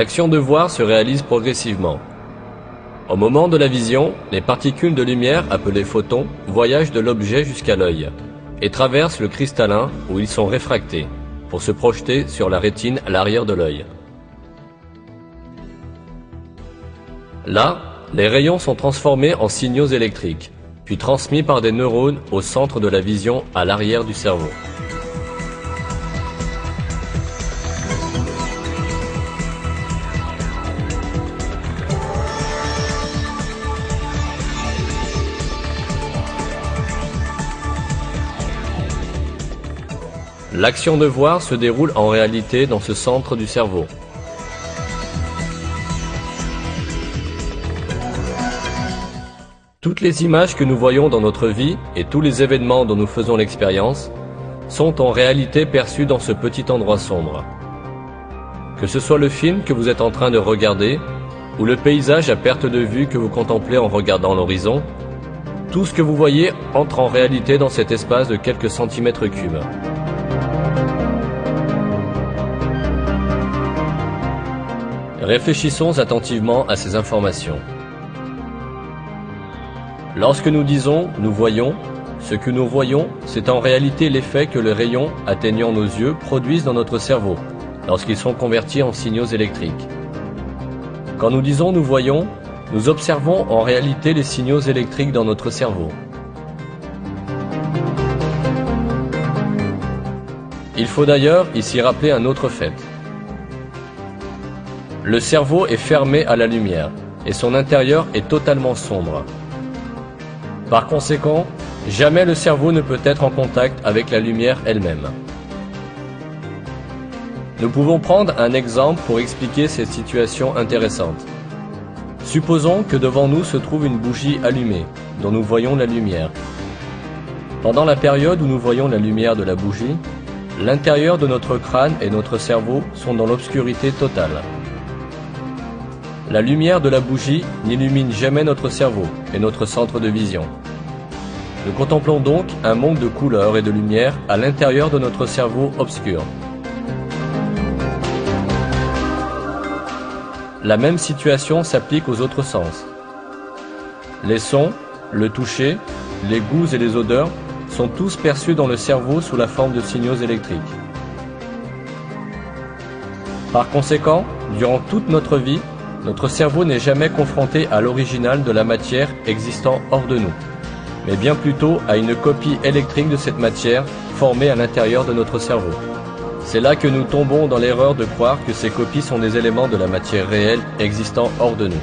L'action de voir se réalise progressivement. Au moment de la vision, les particules de lumière, appelées photons, voyagent de l'objet jusqu'à l'œil et traversent le cristallin où ils sont réfractés pour se projeter sur la rétine à l'arrière de l'œil. Là, les rayons sont transformés en signaux électriques, puis transmis par des neurones au centre de la vision à l'arrière du cerveau. L'action de voir se déroule en réalité dans ce centre du cerveau. Toutes les images que nous voyons dans notre vie et tous les événements dont nous faisons l'expérience sont en réalité perçus dans ce petit endroit sombre. Que ce soit le film que vous êtes en train de regarder ou le paysage à perte de vue que vous contemplez en regardant l'horizon, tout ce que vous voyez entre en réalité dans cet espace de quelques centimètres cubes. Réfléchissons attentivement à ces informations. Lorsque nous disons « nous voyons », ce que nous voyons, c'est en réalité l'effet que les rayons atteignant nos yeux produisent dans notre cerveau, lorsqu'ils sont convertis en signaux électriques. Quand nous disons « nous voyons », nous observons en réalité les signaux électriques dans notre cerveau. Il faut d'ailleurs ici rappeler un autre fait. Le cerveau est fermé à la lumière et son intérieur est totalement sombre. Par conséquent, jamais le cerveau ne peut être en contact avec la lumière elle-même. Nous pouvons prendre un exemple pour expliquer cette situation intéressante. Supposons que devant nous se trouve une bougie allumée, dont nous voyons la lumière. Pendant la période où nous voyons la lumière de la bougie, l'intérieur de notre crâne et notre cerveau sont dans l'obscurité totale. La lumière de la bougie n'illumine jamais notre cerveau et notre centre de vision. Nous contemplons donc un monde de couleurs et de lumière à l'intérieur de notre cerveau obscur. La même situation s'applique aux autres sens. Les sons, le toucher, les goûts et les odeurs sont tous perçus dans le cerveau sous la forme de signaux électriques. Par conséquent, durant toute notre vie, notre cerveau n'est jamais confronté à l'original de la matière existant hors de nous, mais bien plutôt à une copie électrique de cette matière formée à l'intérieur de notre cerveau. C'est là que nous tombons dans l'erreur de croire que ces copies sont des éléments de la matière réelle existant hors de nous.